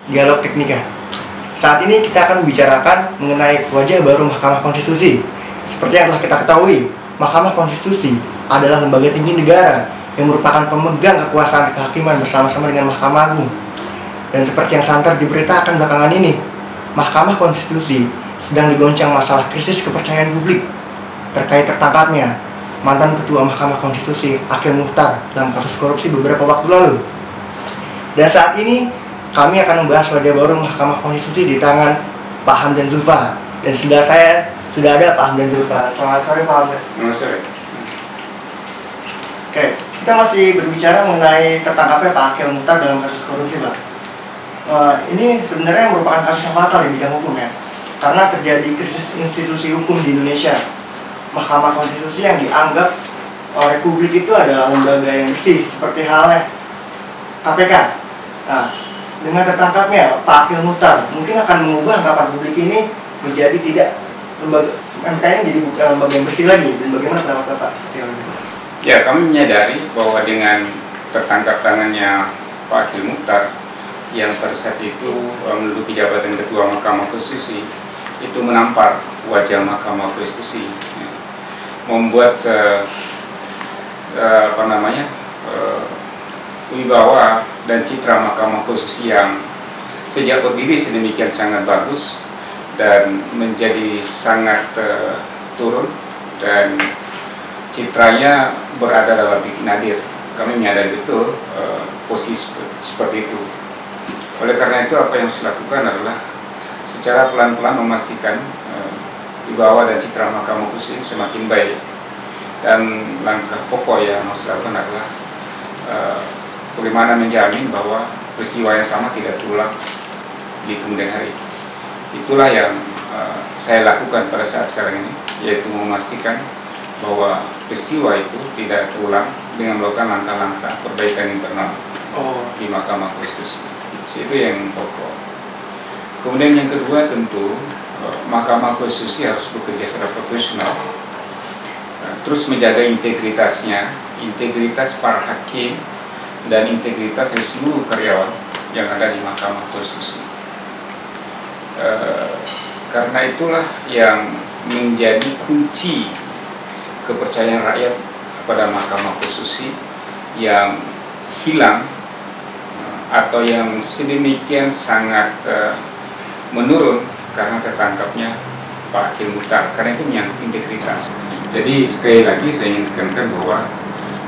Dialog Teknika. Saat ini kita akan membicarakan mengenai wajah baru Mahkamah Konstitusi. Seperti yang telah kita ketahui, Mahkamah Konstitusi adalah lembaga tinggi negara yang merupakan pemegang kekuasaan kehakiman bersama-sama dengan Mahkamah Agung. Dan seperti yang santer diberitakan belakangan ini, Mahkamah Konstitusi sedang digoncang masalah krisis kepercayaan publik terkait tertangkapnya mantan Ketua Mahkamah Konstitusi Akil Mukhtar dalam kasus korupsi beberapa waktu lalu. Dan saat ini kami akan membahas wajah baru Mahkamah Konstitusi di tangan Pak Hamdan Zulfa. Dan sebelah saya sudah ada Pak Hamdan Zulfa. Selamat sore Pak Hamdan. Selamat sore. Oke, kita masih berbicara mengenai tertangkapnya Pak Akil Mukhtar dalam kasus korupsi, Pak. Ini sebenarnya merupakan kasus yang fatal di bidang hukum ya, karena terjadi krisis institusi hukum di Indonesia. Mahkamah Konstitusi yang dianggap oleh publik itu adalah lembaga yang bersih, seperti halnya KPK. Nah, dengan tertangkapnya Pak Akil Mukhtar, mungkin akan mengubah anggapan publik ini menjadi tidak lembaga MK-nya jadi bukan lembaga yang bersih lagi. Dan bagaimana pendapat Bapak? Ya, kami menyadari bahwa dengan tertangkap tangannya Pak Akil Mukhtar yang pada saat itu menduduki jabatan Ketua Mahkamah Konstitusi, itu menampar wajah Mahkamah Konstitusi, membuat wibawa dan citra Mahkamah Konstitusi yang sejak berdiri sedemikian sangat bagus dan menjadi sangat turun, dan citranya berada dalam titik nadir. Kami menyadari betul posisi seperti itu. Oleh karena itu, apa yang harus dilakukan adalah secara pelan-pelan memastikan wibawa dan citra Mahkamah Konstitusi semakin baik. Dan langkah pokok yang harus dilakukan adalah bagaimana menjamin bahwa peristiwa yang sama tidak terulang di kemudian hari. Itulah yang saya lakukan pada saat sekarang ini, yaitu memastikan bahwa peristiwa itu tidak terulang dengan melakukan langkah-langkah perbaikan internal di Mahkamah Konstitusi. Itu yang pokok. Kemudian yang kedua, tentu Mahkamah Konstitusi harus bekerja secara profesional, terus menjaga integritasnya, integritas para hakim dan integritas dari seluruh karyawan yang ada di Mahkamah Konstitusi. Karena itulah yang menjadi kunci kepercayaan rakyat kepada Mahkamah Konstitusi yang hilang atau yang sedemikian sangat menurun karena tertangkapnya Pak Akil Mukhtar. Karena itu menyangkut integritas. Jadi sekali lagi saya ingin tekankan bahwa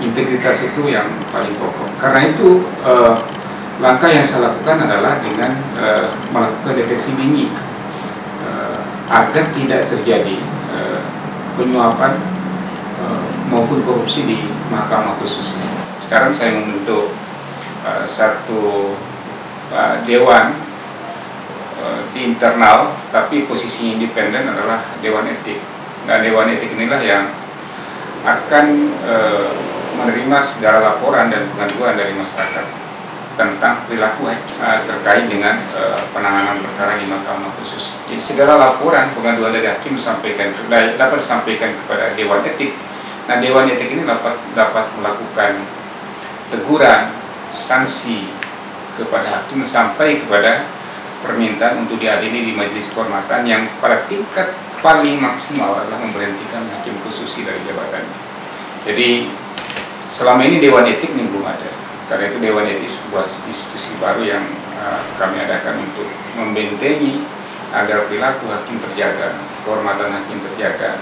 integritas itu yang paling pokok. Karena itu langkah yang saya lakukan adalah dengan melakukan deteksi dini agar tidak terjadi penyuapan maupun korupsi di Mahkamah Konstitusi. Sekarang saya membentuk satu dewan di internal, tapi posisinya independen adalah Dewan Etik. Nah, Dewan Etik inilah yang akan menerima segala laporan dan pengaduan dari masyarakat tentang perilaku terkait dengan penanganan perkara di Mahkamah Konstitusi. Jadi segala laporan pengaduan dari hakim dapat disampaikan kepada Dewan Etik. Nah, Dewan Etik ini dapat melakukan teguran, sanksi kepada hakim sampai kepada permintaan untuk diadili di majelis kehormatan yang pada tingkat paling maksimal adalah memberhentikan hakim konstitusi dari jabatannya. Jadi selama ini Dewan Etik ini belum ada. Karena itu Dewan Etik sebuah institusi baru yang kami adakan untuk membentengi agar perilaku hakim terjaga, kehormatan hakim terjaga,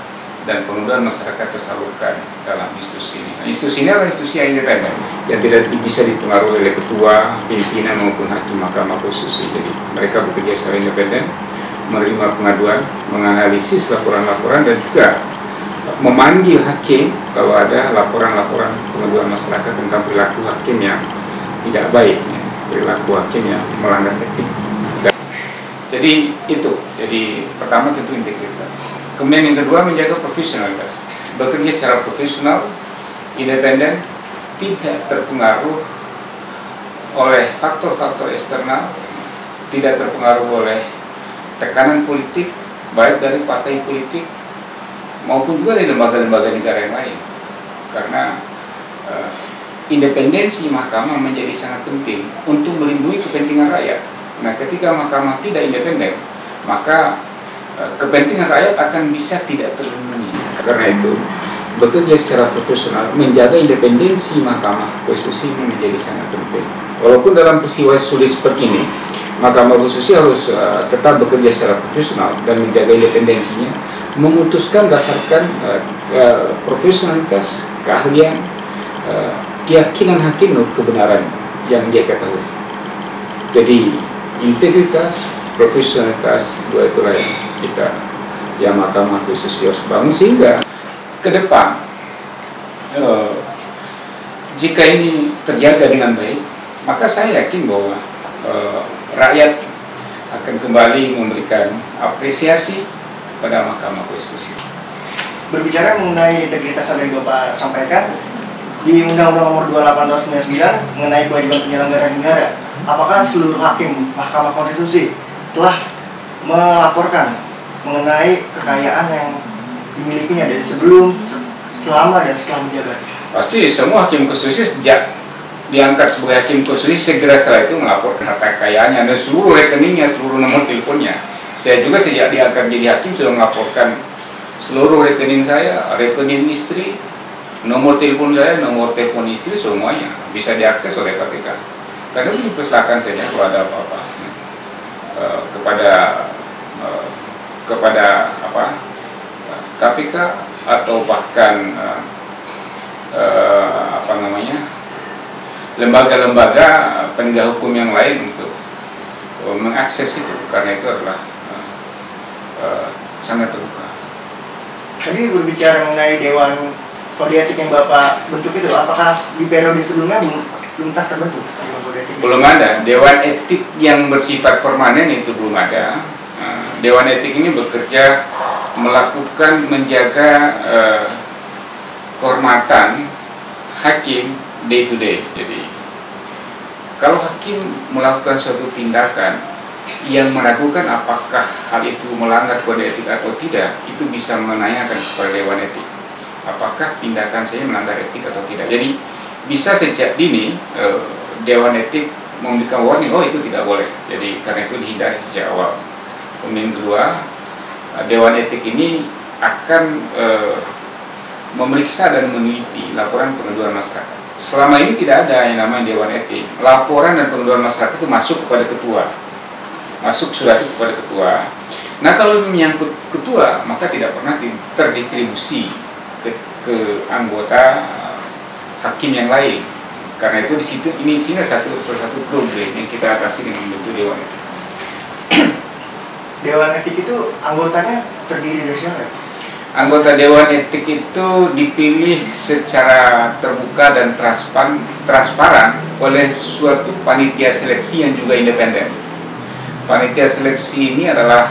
dan kemudian masyarakat tersalurkan dalam institusi ini. Nah, institusi ini adalah institusi yang independen, yang tidak bisa dipengaruhi oleh ketua, pimpinan maupun hakim Mahkamah Konstitusi. Jadi mereka bekerja secara independen, menerima pengaduan, menganalisis laporan-laporan, dan juga memanggil hakim kalau ada laporan-laporan pengaduan masyarakat tentang perilaku hakim yang tidak baik, ya, perilaku hakim yang melanggar etik. Jadi itu, jadi pertama tentu integritas. Kemudian yang kedua menjaga profesionalitas, bekerja secara profesional, independen, tidak terpengaruh oleh faktor-faktor eksternal, tidak terpengaruh oleh tekanan politik, baik dari partai politik maupun juga dari lembaga-lembaga negara yang lain. Karena independensi mahkamah menjadi sangat penting untuk melindungi kepentingan rakyat. Nah, ketika mahkamah tidak independen, maka kepentingan rakyat akan bisa tidak terlindungi. Karena itu, bekerja secara profesional, menjaga independensi Mahkamah Konstitusi ini menjadi sangat penting. Walaupun dalam peristiwa sulit seperti ini, Mahkamah Konstitusi harus tetap bekerja secara profesional dan menjaga independensinya, memutuskan berdasarkan profesionalitas, keahlian, keyakinan hakim menurut kebenaran yang dia ketahui. Jadi integritas, profesionalitas, dua itulah yang kita, yang Mahkamah Konstitusi harus bangun, sehingga ke depan jika ini terjaga dengan baik, maka saya yakin bahwa rakyat akan kembali memberikan apresiasi kepada Mahkamah Konstitusi. Berbicara mengenai integritas yang Bapak sampaikan, di Undang-Undang Nomor 28 Tahun 99 mengenai kewajiban penyelenggara negara, apakah seluruh hakim Mahkamah Konstitusi telah melaporkan mengenai kekayaan yang dimilikinya dari sebelum, selama, dan setelah menjabat? Pasti semua hakim konstitusi sejak diangkat sebagai hakim konstitusi segera setelah itu melaporkan harta kekayaannya dan seluruh rekeningnya, seluruh nomor teleponnya. Saya juga sejak diangkat jadi hakim sudah melaporkan seluruh rekening saya, rekening istri, nomor telepon saya, nomor telepon istri, semuanya bisa diakses oleh KPK. Kadang dipersilakan saja kalau ada apa-apa kepada KPK atau bahkan lembaga-lembaga penegak hukum yang lain untuk mengakses itu, karena itu adalah sangat terbuka. Tadi berbicara mengenai Dewan Kode Etik yang Bapak bentuk itu, apakah di periode sebelumnya belum terbentuk? Belum ada. Dewan Etik yang bersifat permanen itu belum ada. Dewan Etik ini bekerja melakukan, menjaga kehormatan hakim day to day. Jadi kalau hakim melakukan suatu tindakan yang meragukan apakah hal itu melanggar kode etik atau tidak, itu bisa menanyakan kepada Dewan Etik, apakah tindakan saya melanggar etik atau tidak. Jadi bisa sejak dini Dewan Etik memberikan warning, oh itu tidak boleh. Jadi karena itu dihindari sejak awal. Kemudian kedua, Dewan Etik ini akan memeriksa dan meneliti laporan pengaduan masyarakat. Selama ini tidak ada yang namanya Dewan Etik. Laporan dan pengaduan masyarakat itu masuk kepada ketua, masuk surat itu kepada ketua. Nah, kalau menyangkut ketua, maka tidak pernah terdistribusi ke anggota hakim yang lain. Karena itu di situ ini salah satu problem yang kita atasi dengan membentuk Dewan Etik. Dewan Etik itu anggotanya terdiri dari siapa? Anggota Dewan Etik itu dipilih secara terbuka dan transparan oleh suatu panitia seleksi yang juga independen. Panitia seleksi ini adalah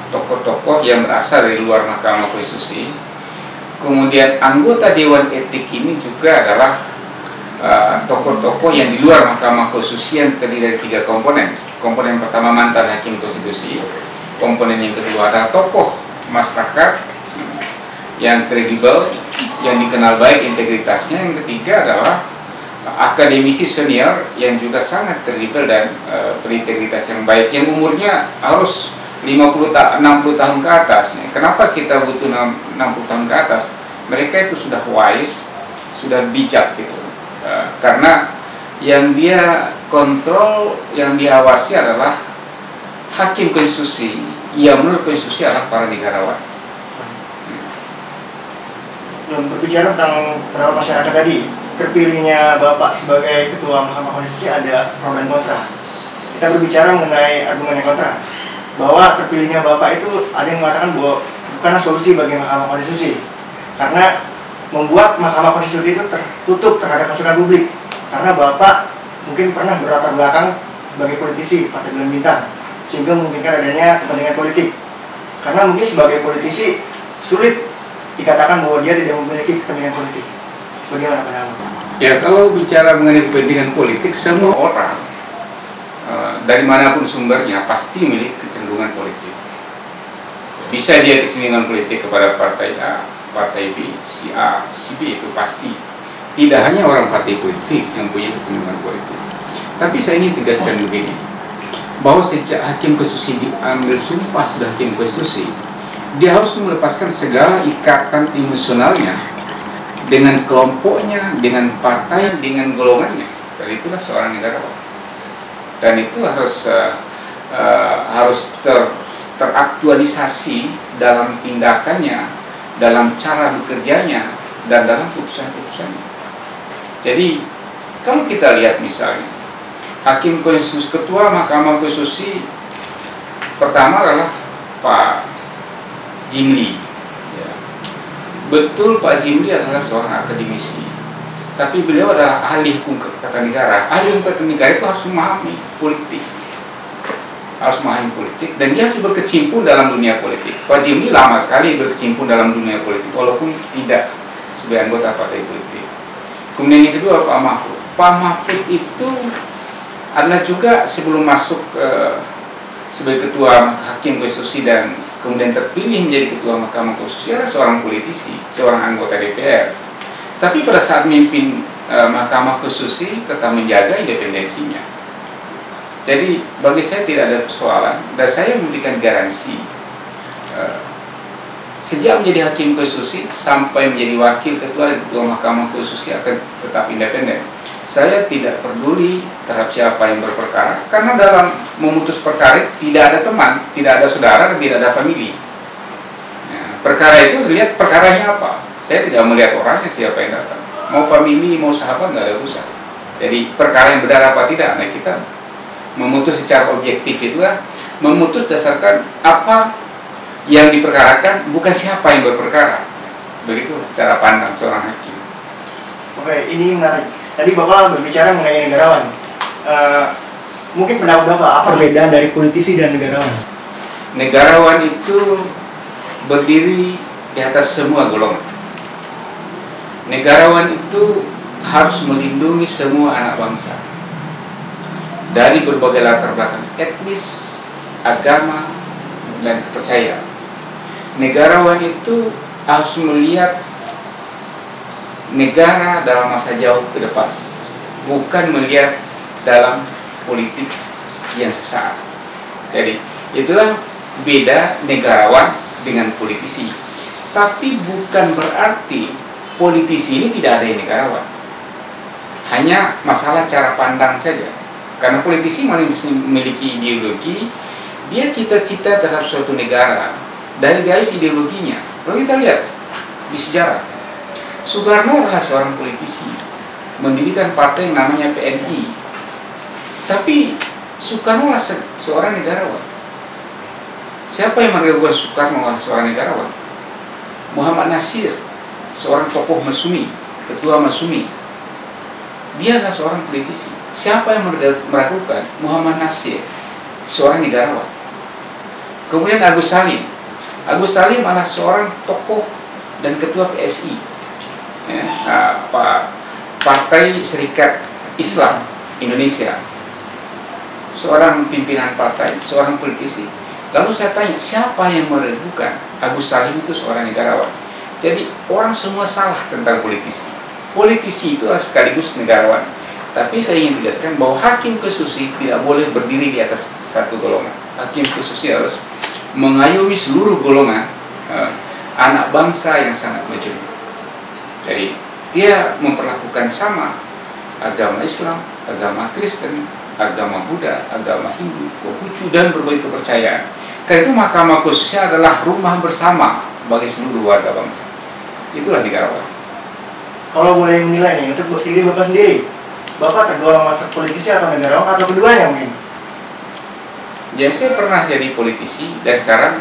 tokoh-tokoh yang berasal dari luar Mahkamah Konstitusi. Kemudian anggota Dewan Etik ini juga adalah tokoh-tokoh yang di luar Mahkamah Konstitusi yang terdiri dari 3 komponen. Komponen pertama mantan hakim konstitusi, komponen yang kedua adalah tokoh masyarakat yang kredibel, yang dikenal baik integritasnya. Yang ketiga adalah akademisi senior yang juga sangat kredibel dan berintegritas yang baik, yang umurnya harus 60 tahun ke atas. Kenapa kita butuh 60 tahun ke atas? Mereka itu sudah wise, sudah bijak gitu. Karena yang dia kontrol, yang diawasi adalah hakim konstitusi yang menurut konstitusi adalah para negarawan. Berbicara tentang pendapat masyarakat tadi, terpilihnya Bapak sebagai Ketua Mahkamah Konstitusi ada pro dan kontra. Kita berbicara mengenai argumen yang kontra, bahwa terpilihnya Bapak itu ada yang mengatakan bahwa bukanlah solusi bagi Mahkamah Konstitusi, karena membuat Mahkamah Konstitusi itu tertutup terhadap masukan publik. Karena Bapak mungkin pernah berlatar belakang sebagai politisi Partai Bulan Bintang, sehingga memungkinkan adanya kepentingan politik. Karena mungkin sebagai politisi sulit dikatakan bahwa dia tidak memiliki kepentingan politik. Bagaimana pandangan? Ya, kalau bicara mengenai kepentingan politik, semua orang dari manapun sumbernya pasti memiliki kecenderungan politik. Bisa dia kecenderungan politik kepada partai A, partai B, si A, si B, itu pasti. Tidak hanya orang partai politik yang punya kecenderungan politik. Tapi saya ingin tegaskan begini, bahwa sejak hakim konstitusi diambil sumpah sebagai hakim konstitusi, dia harus melepaskan segala ikatan emosionalnya dengan kelompoknya, dengan partai, dengan golongannya. Dan itulah seorang negarawan. Dan itu harus teraktualisasi dalam tindakannya, dalam cara bekerjanya, dan dalam keputusan-keputusannya. Jadi kalau kita lihat misalnya hakim konstitusi, ketua Mahkamah Konstitusi pertama adalah Pak Jimli. Ya. Betul, Pak Jimli adalah seorang akademisi, tapi beliau adalah ahli hukum tata negara. Ahli hukum tata negara itu harus memahami politik, dan dia harus berkecimpung dalam dunia politik. Pak Jimli lama sekali berkecimpung dalam dunia politik, walaupun tidak sebagai anggota partai politik. Kemudian yang kedua Pak Mahfud. Pak Mahfud itu adalah juga sebelum masuk sebagai ketua hakim konstitusi dan kemudian terpilih menjadi ketua Mahkamah Konstitusi adalah seorang politisi, seorang anggota DPR. Tapi pada saat memimpin Mahkamah Konstitusi tetap menjaga independensinya. Jadi bagi saya tidak ada persoalan, dan saya memberikan garansi sejak menjadi hakim konstitusi sampai menjadi wakil ketua dan ketua Mahkamah Konstitusi akan tetap independen. Saya tidak peduli terhadap siapa yang berperkara, karena dalam memutus perkara tidak ada teman, tidak ada saudara, dan tidak ada famili. Perkara itu dilihat perkaranya apa. Saya tidak melihat orangnya siapa yang datang, mau famili, mau sahabat, nggak ada urusan. Jadi perkara yang benar apa tidak, nah kita memutus secara objektif itulah memutus dasarkan apa yang diperkarakan, bukan siapa yang berperkara. Begitu cara pandang seorang hakim. Oke, ini menarik. Tadi Bapak berbicara mengenai negarawan. Mungkin pendapat Bapak apa perbedaan dari politisi dan negarawan? Negarawan itu berdiri di atas semua golongan. Negarawan itu harus melindungi semua anak bangsa dari berbagai latar belakang etnis, agama, dan kepercayaan. Negarawan itu harus melihat negara dalam masa jauh ke depan, bukan melihat dalam politik yang sesaat. Jadi itulah beda negarawan dengan politisi. Tapi bukan berarti politisi ini tidak ada yang negarawan. Hanya masalah cara pandang saja. Karena politisi memiliki ideologi, dia cita-cita terhadap suatu negara dari garis ideologinya. Kalau kita lihat di sejarah, Soekarno adalah seorang politisi, mendirikan partai yang namanya PNI. Tapi Soekarno adalah seorang negarawan. Siapa yang meragukan Soekarno adalah seorang negarawan? Muhammad Nasir, seorang tokoh Masyumi, ketua Masyumi. Dia adalah seorang politisi. Siapa yang meragukan? Muhammad Nasir, seorang negarawan. Kemudian Agus Salim. Agus Salim adalah seorang tokoh dan ketua PSI, Partai Serikat Islam Indonesia. Seorang pimpinan partai, seorang politisi. Lalu saya tanya, siapa yang meragukan Agus Salim itu seorang negarawan? Jadi orang semua salah tentang politisi. Politisi itu sekaligus negarawan. Tapi saya ingin tegaskan bahwa hakim konstitusi tidak boleh berdiri di atas satu golongan. Hakim konstitusi harus mengayomi seluruh golongan anak bangsa yang sangat maju. Jadi dia memperlakukan sama agama Islam, agama Kristen, agama Buddha, agama Hindu, Konghucu, dan berbagai kepercayaan. Karena itu Mahkamah Konstitusi adalah rumah bersama bagi seluruh warga bangsa. Itulah negarawan. Kalau boleh menilai nih, untuk diri Bapak sendiri, Bapak tergolong masuk politisi atau negarawan atau keduanya mungkin? Jadi saya pernah jadi politisi dan sekarang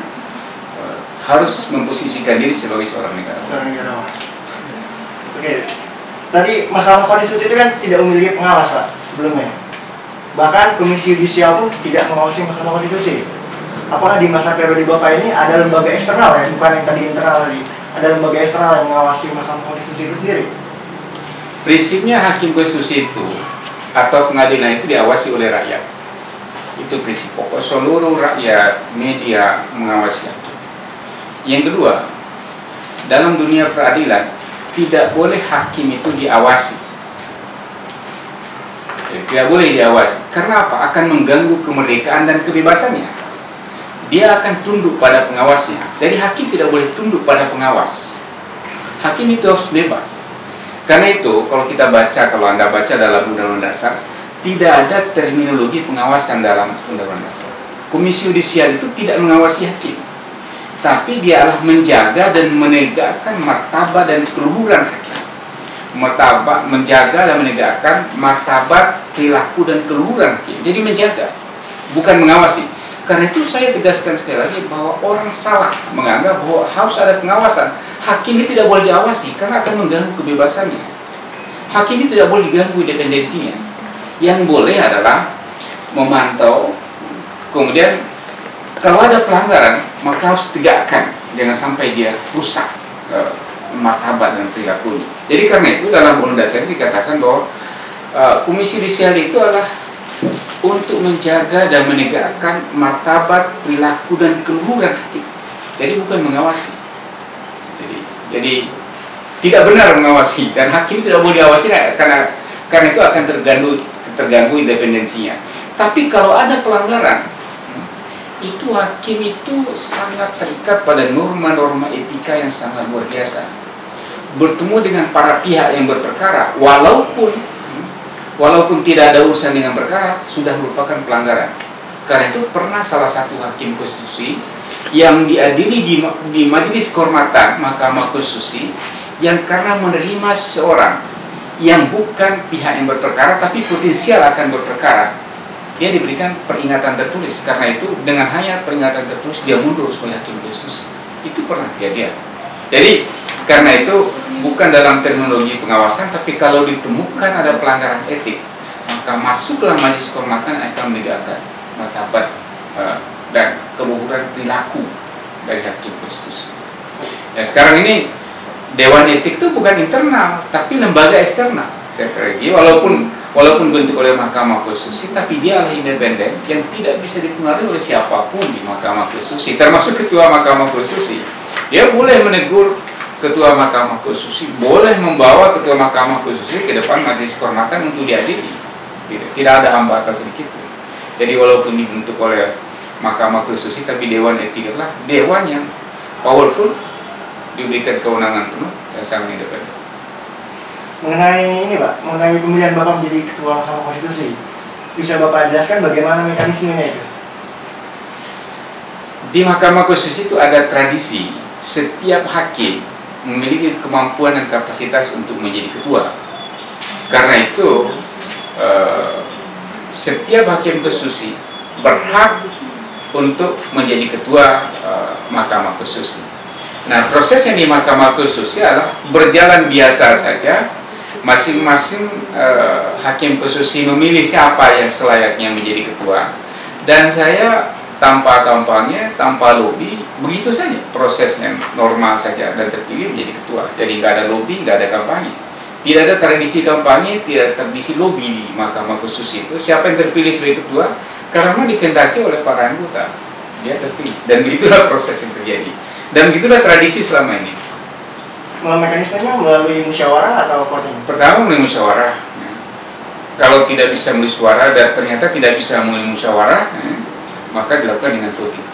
harus memposisikan diri sebagai seorang negarawan. Seorang negarawan. Oke. Tadi Mahkamah Konstitusi itu kan tidak memiliki pengawas, Pak, sebelumnya. Bahkan Komisi Yudisial pun tidak mengawasi Mahkamah Konstitusi. Apakah di masa periode Bapak ini ada lembaga eksternal ya, bukan yang tadi internal tadi? Ada lembaga eksternal yang mengawasi Mahkamah Konstitusi itu sendiri? Prinsipnya hakim konstitusi itu atau pengadilan itu diawasi oleh rakyat. Itu prinsip pokok. Seluruh rakyat, media mengawasi hakim. Yang kedua, dalam dunia peradilan tidak boleh hakim itu diawasi. Jadi tidak boleh diawasi. Karena apa? Akan mengganggu kemerdekaan dan kebebasannya. Dia akan tunduk pada pengawasnya. Jadi hakim tidak boleh tunduk pada pengawas. Hakim itu harus bebas. Karena itu kalau kita baca, kalau Anda baca dalam Undang-Undang Dasar, tidak ada terminologi pengawasan dalam Undang-Undang Dasar. Komisi Yudisial itu tidak mengawasi hakim, tapi dia adalah menjaga dan menegakkan martabat dan keluhuran hakim. Martabat, menjaga dan menegakkan martabat, perilaku dan keluhuran hakim. Jadi menjaga, bukan mengawasi. Karena itu saya tegaskan sekali lagi bahwa orang salah menganggap bahwa harus ada pengawasan. Hakim ini tidak boleh diawasi karena akan mengganggu kebebasannya. Hakim ini tidak boleh diganggu independensinya. Yang boleh adalah memantau, kemudian kalau ada pelanggaran maka harus tegakkan, jangan sampai dia rusak martabat dan perilakunya. Jadi karena itu dalam Undang-Undang Dasar dikatakan bahwa Komisi Yudisial itu adalah untuk menjaga dan menegakkan martabat, perilaku dan keluhuran hakim. Jadi bukan mengawasi. Jadi tidak benar mengawasi, dan hakim tidak boleh diawasi karena itu akan terganggu independensinya. Tapi kalau ada pelanggaran, itu hakim itu sangat terikat pada norma-norma etika yang sangat luar biasa. Bertemu dengan para pihak yang berperkara, walaupun tidak ada urusan dengan perkara, sudah merupakan pelanggaran. Karena itu pernah salah satu hakim konstitusi yang diadili di Majelis Kehormatan Mahkamah Konstitusi yang karena menerima seorang yang bukan pihak yang berperkara tapi potensial akan berperkara, dia diberikan peringatan tertulis. Karena itu dengan hanya peringatan tertulis dia mundur sebagai hakim konstitusi. Itu pernah kejadian. Jadi karena itu bukan dalam terminologi pengawasan, tapi kalau ditemukan ada pelanggaran etik, maka masuklah Majelis Kehormatan akan menegakkan martabat dan keluhuran perilaku dari hakim konstitusi. Ya, sekarang ini Dewan Etik itu bukan internal, tapi lembaga eksternal. Saya kira walaupun bentuk oleh Mahkamah Konstitusi, tapi dia adalah independen yang tidak bisa dipengaruhi oleh siapapun di Mahkamah Konstitusi, termasuk Ketua Mahkamah Konstitusi. Dia boleh menegur Ketua Mahkamah Konstitusi, boleh membawa Ketua Mahkamah Konstitusi ke depan Majelis Kehormatan untuk diadili. Tidak ada hambatan sedikit. Jadi walaupun dibentuk oleh Mahkamah Konstitusi, tapi Dewan Etik adalah dewan yang powerful, diberikan kewenangan penuh dan sangat independen. Mengenai ini Pak, mengenai pemilihan Bapak menjadi Ketua Mahkamah Konstitusi, bisa Bapak jelaskan bagaimana mekanismenya itu? Di Mahkamah Konstitusi itu ada tradisi setiap hakim memiliki kemampuan dan kapasitas untuk menjadi ketua. Karena itu setiap hakim konstitusi berhak untuk menjadi ketua Mahkamah Konstitusi. Nah, prosesnya di Mahkamah Konstitusi adalah berjalan biasa saja. Masing-masing hakim konstitusi memilih siapa yang selayaknya menjadi ketua. Dan saya tanpa kampanye, tanpa lobby, begitu saja prosesnya normal saja dan terpilih menjadi ketua. Jadi nggak ada lobby, nggak ada kampanye. Tidak ada tradisi kampanye, tidak ada tradisi lobby di Mahkamah Konstitusi itu. Siapa yang terpilih sebagai ketua karena dikehendaki oleh para anggota, dia terpilih. Dan begitulah proses yang terjadi. Dan begitulah tradisi selama ini. Mekanismenya melalui musyawarah atau voting? Pertama melalui musyawarah. Kalau tidak bisa melalui suara dan ternyata tidak bisa melalui musyawarah, maka dilakukan dengan voting.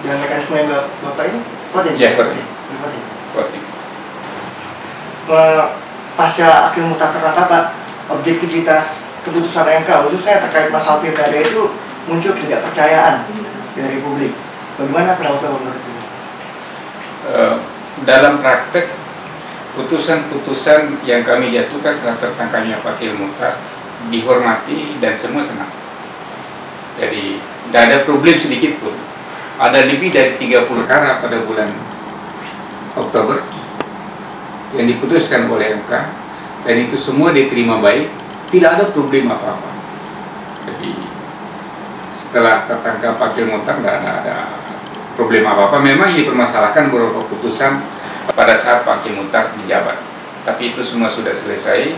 Dan mekanisme yang Bapak ini voting? Ya, voting. Voting. Pasca akhir mutak ternyata Pak, objektivitas keputusan MK khususnya terkait masalah pilkada itu muncul ketidakpercayaan dari publik. Bagaimana pendapat Bapak menurut itu? Dalam praktek putusan-putusan yang kami jatuhkan setelah tertangkapnya Pak Akhil Mukhtar dihormati dan semua senang. Jadi tidak ada problem sedikit pun. Ada lebih dari 30 perkara pada bulan Oktober yang diputuskan oleh MK dan itu semua diterima baik, tidak ada problem apa-apa. Jadi setelah tertangkap Pak Akhil Mukhtar tidak ada problem apa-apa. Memang ini dipermasalahkan beberapa putusan pada saat Pak Akhil Mukhtar menjabat, tapi itu semua sudah selesai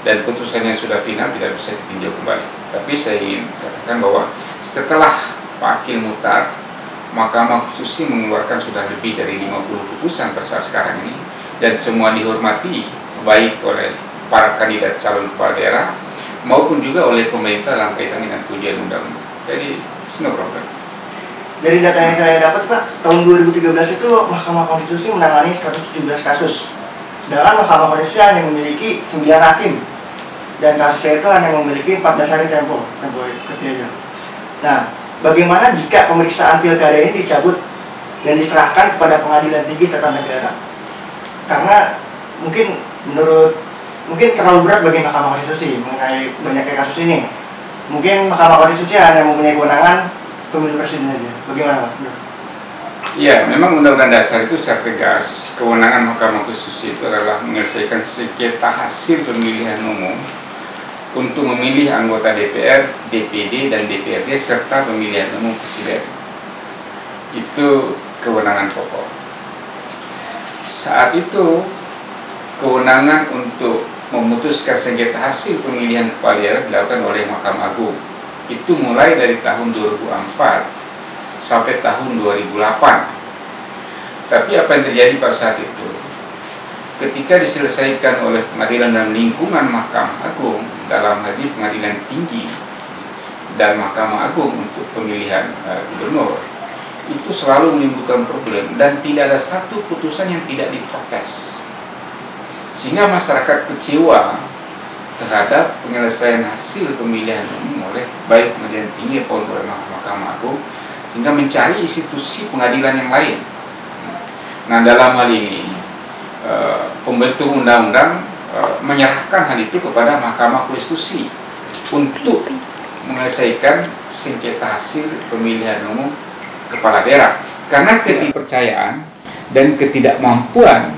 dan putusannya sudah final, tidak bisa ditinjau kembali. Tapi saya ingin katakan bahwa setelah Pak Akhil Mukhtar, Mahkamah Konstitusi mengeluarkan sudah lebih dari 50 putusan per saat sekarang ini dan semua dihormati baik oleh para kandidat calon kepala daerah maupun juga oleh pemerintah dalam kaitan dengan ujian undang-undang. Jadi, no problem. Dari data yang saya dapat Pak, tahun 2013 itu Mahkamah Konstitusi menangani 117 kasus. Sedangkan Mahkamah Konstitusi hanya memiliki 9 hakim. Dan kasusnya itu hanya memiliki 14 hari tempo kerja. Nah, bagaimana jika pemeriksaan pilkada ini dicabut dan diserahkan kepada Pengadilan Tinggi Tata Negara? Karena mungkin terlalu berat bagi Mahkamah Konstitusi mengenai banyaknya kasus ini. Mungkin Mahkamah Konstitusi hanya mempunyai kewenangan pemilu presiden saja. Bagaimana Pak? Ya, memang Undang-Undang Dasar itu secara tegas kewenangan Mahkamah Konstitusi itu adalah menyelesaikan sengketa hasil pemilihan umum untuk memilih anggota DPR, DPD, dan DPRD serta pemilihan umum presiden. Itu kewenangan pokok. Saat itu kewenangan untuk memutuskan sengketa hasil pemilihan kepala daerah dilakukan oleh Mahkamah Agung. Itu mulai dari tahun 2004 sampai tahun 2008. Tapi apa yang terjadi pada saat itu? Ketika diselesaikan oleh Pengadilan dan Lingkungan Mahkamah Agung, dalam hal ini Pengadilan Tinggi dan Mahkamah Agung untuk pemilihan gubernur, itu selalu menimbulkan problem dan tidak ada satu putusan yang tidak diprotes. Sehingga masyarakat kecewa terhadap penyelesaian hasil pemilihan umum oleh baik Pengadilan Tinggi maupun oleh Mahkamah Agung, sehingga mencari institusi pengadilan yang lain. Nah, dalam hal ini pembentuk undang-undang menyerahkan hal itu kepada Mahkamah Konstitusi untuk menyelesaikan sengketa hasil pemilihan umum kepala daerah. Karena ketidakpercayaan dan ketidakmampuan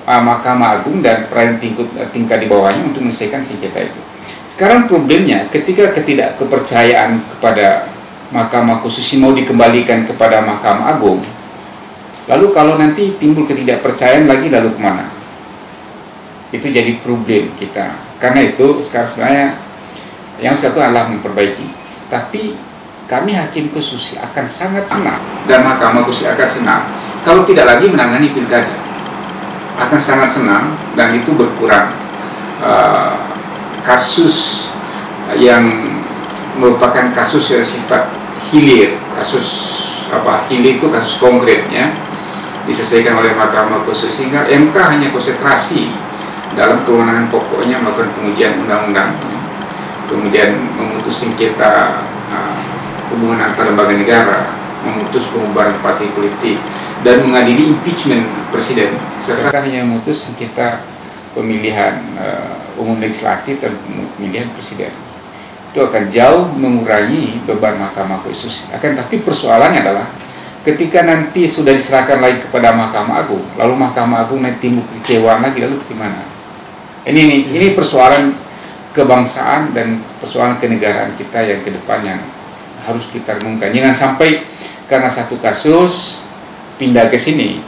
Mahkamah Agung dan peradilan tingkat di bawahnya untuk menyelesaikan sengketa itu. Sekarang problemnya ketika ketidakkepercayaan kepada Mahkamah Konstitusi mau dikembalikan kepada Mahkamah Agung, lalu kalau nanti timbul ketidakpercayaan lagi, lalu kemana? Itu jadi problem kita. Karena itu sekarang sebenarnya yang satu adalah memperbaiki. Tapi kami Hakim Konstitusi akan sangat senang dan Mahkamah Konstitusi akan senang kalau tidak lagi menangani pilkada. Akan sangat senang dan itu berkurang kasus yang merupakan kasus yang sifat hilir. Hilir itu kasus konkretnya diselesaikan oleh Mahkamah Konstitusi, sehingga MK hanya konsentrasi dalam kewenangan pokoknya melakukan pengujian undang-undang, kemudian memutus sengketa hubungan antar lembaga negara, memutus pembubaran partai politik, dan mengadili impeachment presiden, serta hanya memutus sengketa pemilihan umum legislatif dan pemilihan presiden. Itu akan jauh mengurangi beban Mahkamah Konstitusi. Akan tapi persoalannya adalah ketika nanti sudah diserahkan lagi kepada Mahkamah Agung, lalu Mahkamah Agung nanti timbul kekecewaan lagi, lalu bagaimana? Ini persoalan kebangsaan dan persoalan kenegaraan kita yang ke depan yang harus kita renungkan. Jangan sampai karena satu kasus pindah ke sini,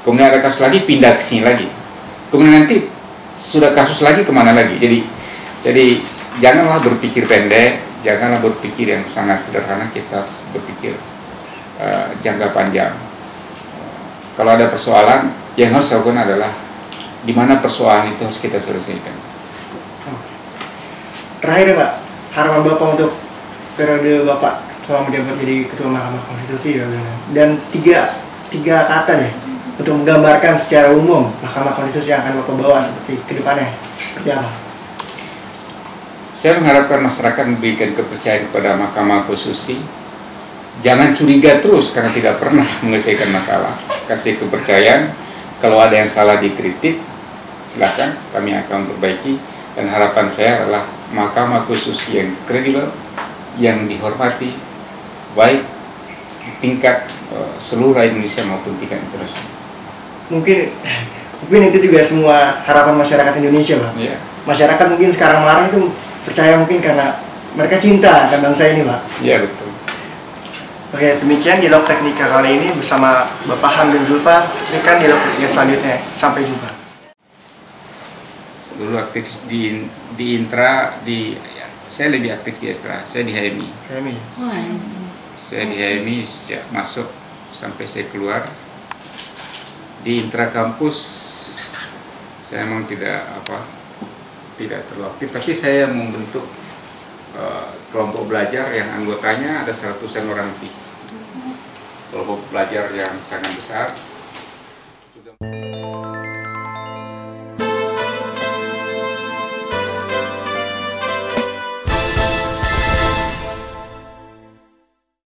kemudian ada kasus lagi pindah ke sini lagi, kemudian nanti sudah kasus lagi kemana lagi? Jadi janganlah berpikir pendek, janganlah berpikir yang sangat sederhana, kita berpikir jangka panjang. Kalau ada persoalan, yang harus dilakukan adalah di mana persoalan itu harus kita selesaikan. Terakhir Pak, harapan Bapak untuk periode Bapak selama menjabat jadi Ketua Mahkamah Konstitusi dan tiga kata deh untuk menggambarkan secara umum Mahkamah Konstitusi yang akan Bapak bawa seperti kedepannya, seperti apa? Saya mengharapkan masyarakat memberikan kepercayaan kepada Mahkamah Konstitusi. Jangan curiga terus karena tidak pernah menyelesaikan masalah. Kasih kepercayaan. Kalau ada yang salah dikritik, silakan, kami akan perbaiki. Dan harapan saya adalah Mahkamah Konstitusi yang kredibel, yang dihormati, baik di tingkat seluruh Indonesia maupun tingkat internasional. Mungkin itu juga semua harapan masyarakat Indonesia, Pak. Yeah. Masyarakat mungkin sekarang marah itu percaya mungkin karena mereka cinta akan bangsa ini, Pak. Iya, betul. Oke, demikian dialog teknika kali ini bersama Bapak Hamdan Zulfa. Saksikan dialog teknika selanjutnya. Sampai jumpa. Dulu aktif di Intra, saya lebih aktif di Estra. Saya di HMI. Saya di HMI sejak masuk sampai saya keluar. Di Intra kampus saya memang tidak tidak terlalu aktif, tapi saya membentuk kelompok belajar yang anggotanya ada 100-an orang lebih. Kelompok belajar yang sangat besar.